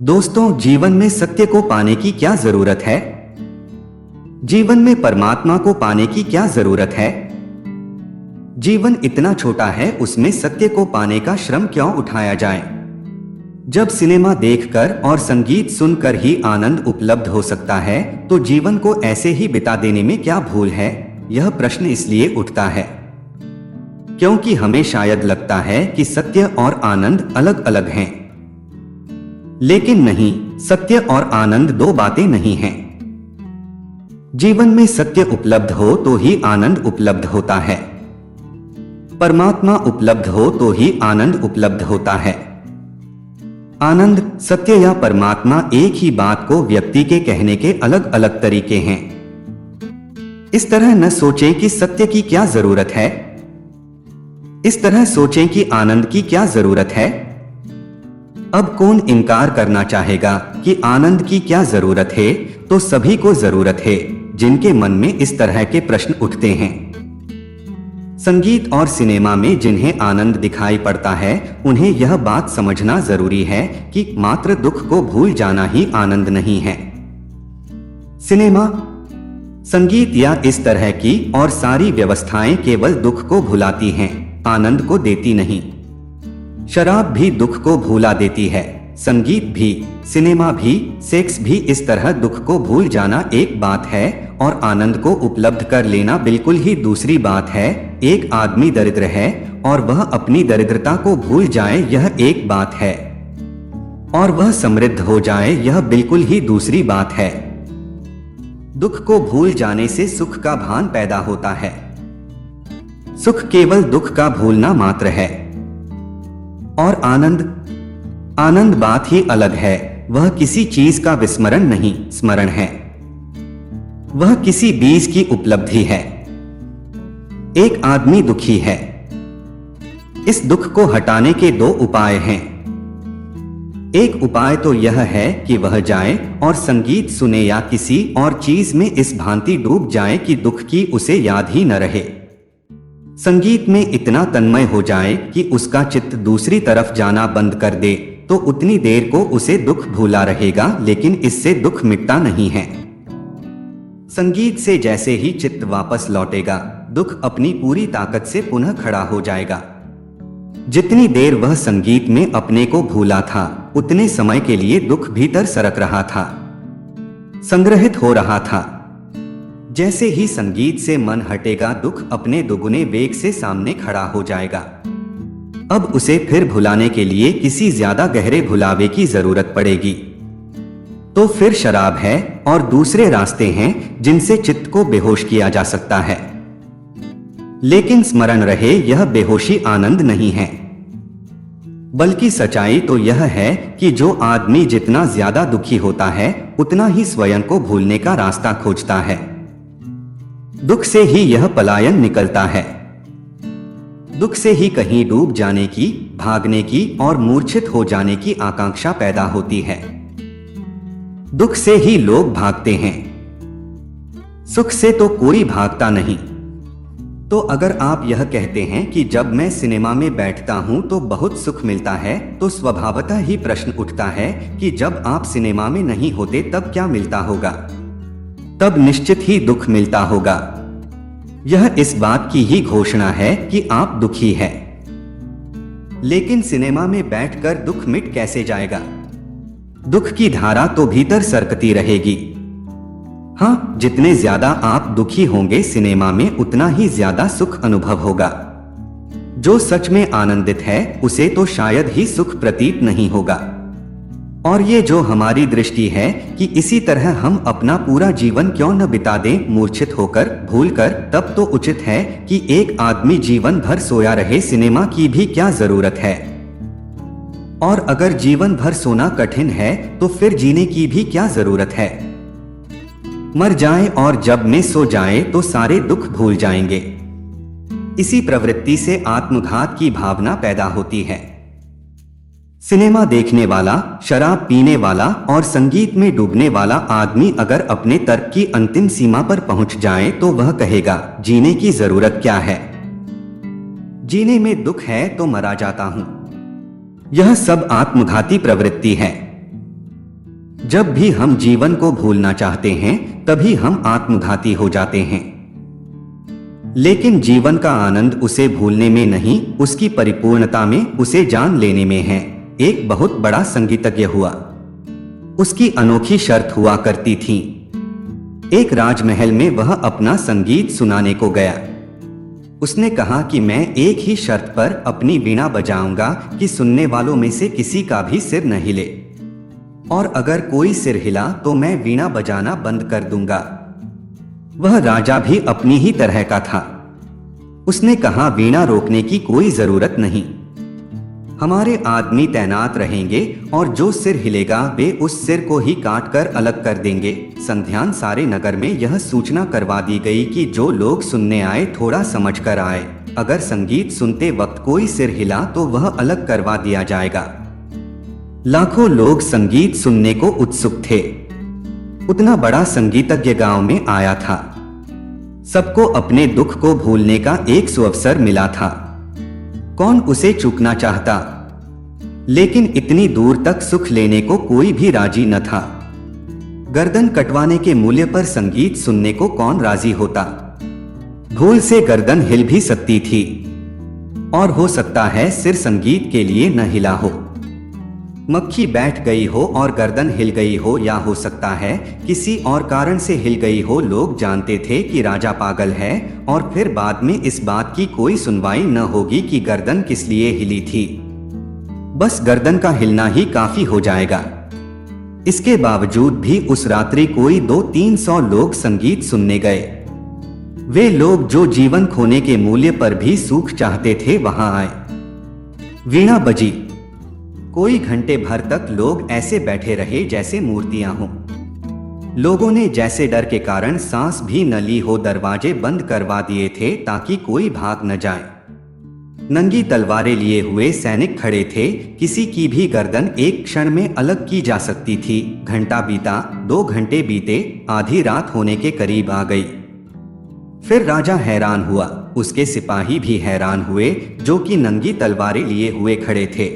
दोस्तों, जीवन में सत्य को पाने की क्या जरूरत है? जीवन में परमात्मा को पाने की क्या जरूरत है? जीवन इतना छोटा है, उसमें सत्य को पाने का श्रम क्यों उठाया जाए? जब सिनेमा देखकर और संगीत सुनकर ही आनंद उपलब्ध हो सकता है, तो जीवन को ऐसे ही बिता देने में क्या भूल है? यह प्रश्न इसलिए उठता है क्योंकि हमें शायद लगता है कि सत्य और आनंद अलग अलग हैं। लेकिन नहीं, सत्य और आनंद दो बातें नहीं हैं। जीवन में सत्य उपलब्ध हो तो ही आनंद उपलब्ध होता है। परमात्मा उपलब्ध हो तो ही आनंद उपलब्ध होता है। आनंद, सत्य या परमात्मा एक ही बात को व्यक्ति के कहने के अलग अलग तरीके हैं। इस तरह न सोचें कि सत्य की क्या जरूरत है, इस तरह सोचें कि आनंद की क्या जरूरत है। अब कौन इनकार करना चाहेगा कि आनंद की क्या जरूरत है? तो सभी को जरूरत है जिनके मन में इस तरह के प्रश्न उठते हैं। संगीत और सिनेमा में जिन्हें आनंद दिखाई पड़ता है, उन्हें यह बात समझना जरूरी है कि मात्र दुख को भूल जाना ही आनंद नहीं है। सिनेमा, संगीत या इस तरह की और सारी व्यवस्थाएं केवल दुख को भुलाती हैं, आनंद को देती नहीं। शराब भी दुख को भुला देती है, संगीत भी, सिनेमा भी, सेक्स भी। इस तरह दुख को भूल जाना एक बात है और आनंद को उपलब्ध कर लेना बिल्कुल ही दूसरी बात है। एक आदमी दरिद्र है और वह अपनी दरिद्रता को भूल जाए, यह एक बात है, और वह समृद्ध हो जाए, यह बिल्कुल ही दूसरी बात है। दुख को भूल जाने से सुख का भान पैदा होता है। सुख केवल दुख का भूलना मात्र है। और आनंद, आनंद बात ही अलग है। वह किसी चीज का विस्मरण नहीं, स्मरण है। वह किसी बीज की उपलब्धि है। एक आदमी दुखी है, इस दुख को हटाने के दो उपाय हैं। एक उपाय तो यह है कि वह जाए और संगीत सुने या किसी और चीज में इस भांति डूब जाए कि दुख की उसे याद ही न रहे। संगीत में इतना तन्मय हो जाए कि उसका चित्त दूसरी तरफ जाना बंद कर दे, तो उतनी देर को उसे दुख भूला रहेगा, लेकिन इससे दुख मिटता नहीं है। संगीत से जैसे ही चित्त वापस लौटेगा, दुख अपनी पूरी ताकत से पुनः खड़ा हो जाएगा। जितनी देर वह संगीत में अपने को भूला था, उतने समय के लिए दुख भीतर सरक रहा था, संग्रहित हो रहा था। जैसे ही संगीत से मन हटेगा, दुख अपने दुगुने वेग से सामने खड़ा हो जाएगा। अब उसे फिर भुलाने के लिए किसी ज्यादा गहरे भुलावे की जरूरत पड़ेगी। तो फिर शराब है और दूसरे रास्ते हैं जिनसे चित्त को बेहोश किया जा सकता है। लेकिन स्मरण रहे, यह बेहोशी आनंद नहीं है, बल्कि सच्चाई तो यह है कि जो आदमी जितना ज्यादा दुखी होता है, उतना ही स्वयं को भूलने का रास्ता खोजता है। दुख से ही यह पलायन निकलता है। दुख से ही कहीं डूब जाने की, भागने की और मूर्छित हो जाने की आकांक्षा पैदा होती है। दुख से ही लोग भागते हैं, सुख से तो कोई भागता नहीं। तो अगर आप यह कहते हैं कि जब मैं सिनेमा में बैठता हूं तो बहुत सुख मिलता है, तो स्वभावतः ही प्रश्न उठता है कि जब आप सिनेमा में नहीं होते तब क्या मिलता होगा? तब निश्चित ही दुख मिलता होगा। यह इस बात की ही घोषणा है कि आप दुखी हैं। लेकिन सिनेमा में बैठकर दुख मिट कैसे जाएगा? दुख की धारा तो भीतर सरकती रहेगी। हाँ, जितने ज्यादा आप दुखी होंगे सिनेमा में, उतना ही ज्यादा सुख अनुभव होगा। जो सच में आनंदित है, उसे तो शायद ही सुख प्रतीत नहीं होगा। और ये जो हमारी दृष्टि है कि इसी तरह हम अपना पूरा जीवन क्यों न बिता दें, मूर्छित होकर, भूलकर, तब तो उचित है कि एक आदमी जीवन भर सोया रहे। सिनेमा की भी क्या जरूरत है? और अगर जीवन भर सोना कठिन है, तो फिर जीने की भी क्या जरूरत है? मर जाएं और जब में सो जाएं तो सारे दुख भूल जाएंगे। इसी प्रवृत्ति से आत्मघात की भावना पैदा होती है। सिनेमा देखने वाला, शराब पीने वाला और संगीत में डूबने वाला आदमी अगर अपने तर्क की अंतिम सीमा पर पहुंच जाए, तो वह कहेगा, जीने की जरूरत क्या है? जीने में दुख है तो मरा जाता हूं। यह सब आत्मघाती प्रवृत्ति है। जब भी हम जीवन को भूलना चाहते हैं तभी हम आत्मघाती हो जाते हैं। लेकिन जीवन का आनंद उसे भूलने में नहीं, उसकी परिपूर्णता में, उसे जान लेने में है। एक बहुत बड़ा संगीतज्ञ हुआ। उसकी अनोखी शर्त हुआ करती थी। एक राजमहल में वह अपना संगीत सुनाने को गया। उसने कहा कि मैं एक ही शर्त पर अपनी वीणा बजाऊंगा कि सुनने वालों में से किसी का भी सिर न हिले, और अगर कोई सिर हिला तो मैं वीणा बजाना बंद कर दूंगा। वह राजा भी अपनी ही तरह का था। उसने कहा, वीणा रोकने की कोई जरूरत नहीं, हमारे आदमी तैनात रहेंगे और जो सिर हिलेगा वे उस सिर को ही काट कर अलग कर देंगे। संध्यान सारे नगर में यह सूचना करवा दी गई कि जो लोग सुनने आए थोड़ा समझ कर आए, अगर संगीत सुनते वक्त कोई सिर हिला तो वह अलग करवा दिया जाएगा। लाखों लोग संगीत सुनने को उत्सुक थे। उतना बड़ा संगीतज्ञ गांव में आया था। सबको अपने दुख को भूलने का एक सुअवसर मिला था। कौन उसे चूकना चाहता? लेकिन इतनी दूर तक सुख लेने को कोई भी राजी न था। गर्दन कटवाने के मूल्य पर संगीत सुनने को कौन राजी होता? भूल से गर्दन हिल भी सकती थी, और हो सकता है सिर संगीत के लिए न हिला हो। मक्खी बैठ गई हो और गर्दन हिल गई हो, या हो सकता है किसी और कारण से हिल गई हो। लोग जानते थे कि राजा पागल है, और फिर बाद में इस बात की कोई सुनवाई न होगी कि गर्दन किस लिए हिली थी। बस गर्दन का हिलना ही काफी हो जाएगा। इसके बावजूद भी उस रात्रि कोई 200-300 लोग संगीत सुनने गए। वे लोग जो जीवन खोने के मूल्य पर भी सुख चाहते थे वहां आए। वीणा बजी। कोई घंटे भर तक लोग ऐसे बैठे रहे जैसे मूर्तियां हों। लोगों ने जैसे डर के कारण सांस भी न ली हो दरवाजे बंद करवा दिए थे ताकि कोई भाग न जाए। नंगी तलवारें लिए हुए सैनिक खड़े थे। किसी की भी गर्दन एक क्षण में अलग की जा सकती थी। घंटा बीता, 2 घंटे बीते, आधी रात होने के करीब आ गई। फिर राजा हैरान हुआ, उसके सिपाही भी हैरान हुए जो कि नंगी तलवारें लिए हुए खड़े थे।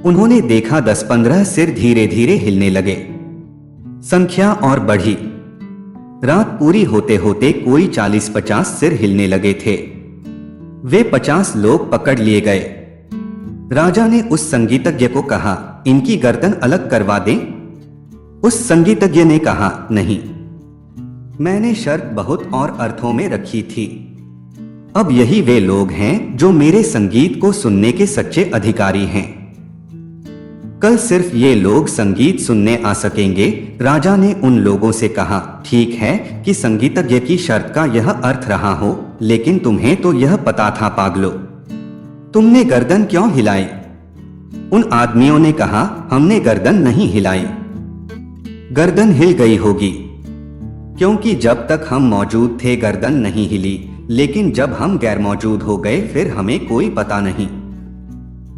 उन्होंने देखा 10-15 सिर धीरे धीरे हिलने लगे। संख्या और बढ़ी। रात पूरी होते होते कोई 40-50 सिर हिलने लगे थे। वे 50 लोग पकड़ लिए गए। राजा ने उस संगीतज्ञ को कहा, इनकी गर्दन अलग करवा दें। उस संगीतज्ञ ने कहा, नहीं, मैंने शर्त बहुत और अर्थों में रखी थी। अब यही वे लोग हैं जो मेरे संगीत को सुनने के सच्चे अधिकारी हैं। कल सिर्फ ये लोग संगीत सुनने आ सकेंगे। राजा ने उन लोगों से कहा, ठीक है कि संगीतज्ञ की शर्त का यह अर्थ रहा हो, लेकिन तुम्हें तो यह पता था पागलो, तुमने गर्दन क्यों हिलाई? उन आदमियों ने कहा, हमने गर्दन नहीं हिलाई। गर्दन हिल गई होगी, क्योंकि जब तक हम मौजूद थे गर्दन नहीं हिली, लेकिन जब हम गैर मौजूद हो गए फिर हमें कोई पता नहीं।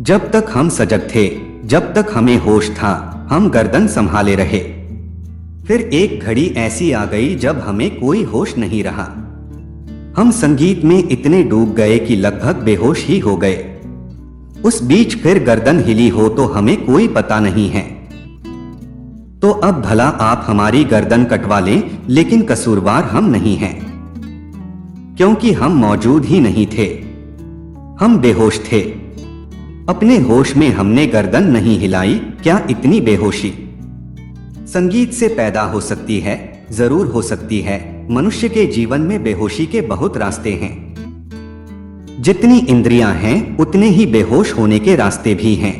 जब तक हम सजग थे, जब तक हमें होश था, हम गर्दन संभाले रहे। फिर एक घड़ी ऐसी आ गई जब हमें कोई होश नहीं रहा। हम संगीत में इतने डूब गए कि लगभग बेहोश ही हो गए। उस बीच फिर गर्दन हिली हो तो हमें कोई पता नहीं है। तो अब भला आप हमारी गर्दन कटवा लें, लेकिन कसूरवार हम नहीं हैं, क्योंकि हम मौजूद ही नहीं थे। हम बेहोश थे। अपने होश में हमने गर्दन नहीं हिलाई। क्या इतनी बेहोशी संगीत से पैदा हो सकती है? जरूर हो सकती है। मनुष्य के जीवन में बेहोशी के बहुत रास्ते हैं। जितनी इंद्रियां हैं उतने ही बेहोश होने के रास्ते भी हैं।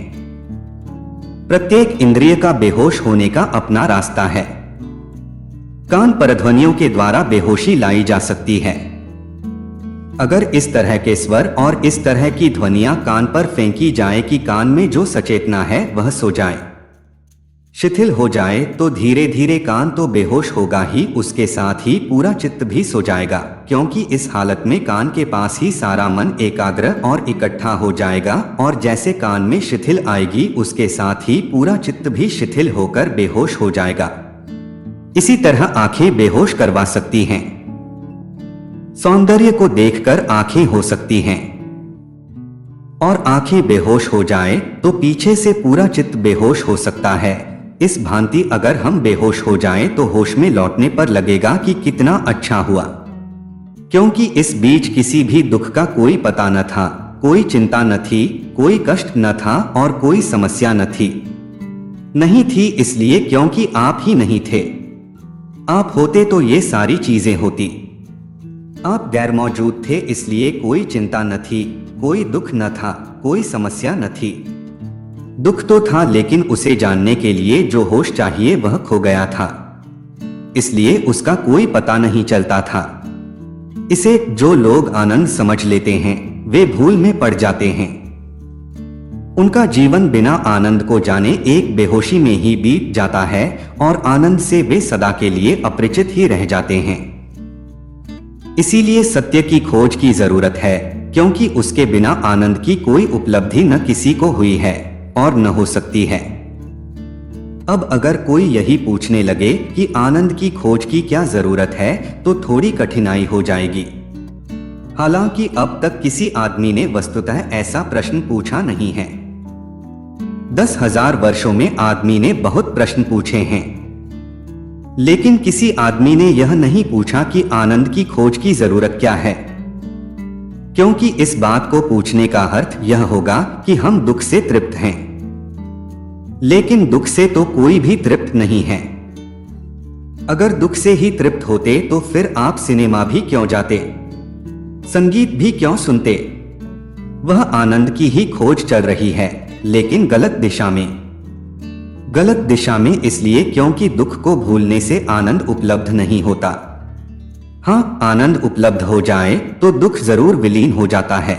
प्रत्येक इंद्रिय का बेहोश होने का अपना रास्ता है। कान पर ध्वनियों के द्वारा बेहोशी लाई जा सकती है। अगर इस तरह के स्वर और इस तरह की ध्वनियां कान पर फेंकी जाए कि कान में जो सचेतना है वह सो जाए, शिथिल हो जाए, तो धीरे धीरे कान तो बेहोश होगा ही, उसके साथ ही पूरा चित्त भी सो जाएगा, क्योंकि इस हालत में कान के पास ही सारा मन एकाग्र और इकट्ठा हो जाएगा, और जैसे कान में शिथिल आएगी उसके साथ ही पूरा चित्त भी शिथिल होकर बेहोश हो जाएगा। इसी तरह आंखें बेहोश करवा सकती हैं। सौंदर्य को देखकर आंखें हो सकती हैं, और आंखें बेहोश हो जाए तो पीछे से पूरा चित्त बेहोश हो सकता है। इस भांति अगर हम बेहोश हो जाएं तो होश में लौटने पर लगेगा कि कितना अच्छा हुआ, क्योंकि इस बीच किसी भी दुख का कोई पता न था, कोई चिंता न थी, कोई कष्ट न था और कोई समस्या न थी। नहीं थी इसलिए क्योंकि आप ही नहीं थे। आप होते तो ये सारी चीजें होती। आप गैर मौजूद थे इसलिए कोई चिंता न थी, कोई दुख न था, कोई समस्या न थी। दुख तो था लेकिन उसे जानने के लिए जो होश चाहिए वह खो गया था, इसलिए उसका कोई पता नहीं चलता था। इसे जो लोग आनंद समझ लेते हैं वे भूल में पड़ जाते हैं। उनका जीवन बिना आनंद को जाने एक बेहोशी में ही बीत जाता है और आनंद से वे सदा के लिए अपरिचित ही रह जाते हैं। इसीलिए सत्य की खोज की जरूरत है, क्योंकि उसके बिना आनंद की कोई उपलब्धि न किसी को हुई है और न हो सकती है। अब अगर कोई यही पूछने लगे कि आनंद की खोज की क्या जरूरत है तो थोड़ी कठिनाई हो जाएगी। हालांकि अब तक किसी आदमी ने वस्तुतः ऐसा प्रश्न पूछा नहीं है। 10,000 वर्षों में आदमी ने बहुत प्रश्न पूछे हैं, लेकिन किसी आदमी ने यह नहीं पूछा कि आनंद की खोज की जरूरत क्या है, क्योंकि इस बात को पूछने का अर्थ यह होगा कि हम दुख से तृप्त हैं। लेकिन दुख से तो कोई भी तृप्त नहीं है। अगर दुख से ही तृप्त होते तो फिर आप सिनेमा भी क्यों जाते, संगीत भी क्यों सुनते? वह आनंद की ही खोज चल रही है, लेकिन गलत दिशा में। गलत दिशा में इसलिए क्योंकि दुख को भूलने से आनंद उपलब्ध नहीं होता। हाँ, आनंद उपलब्ध हो जाए तो दुख जरूर विलीन हो जाता है।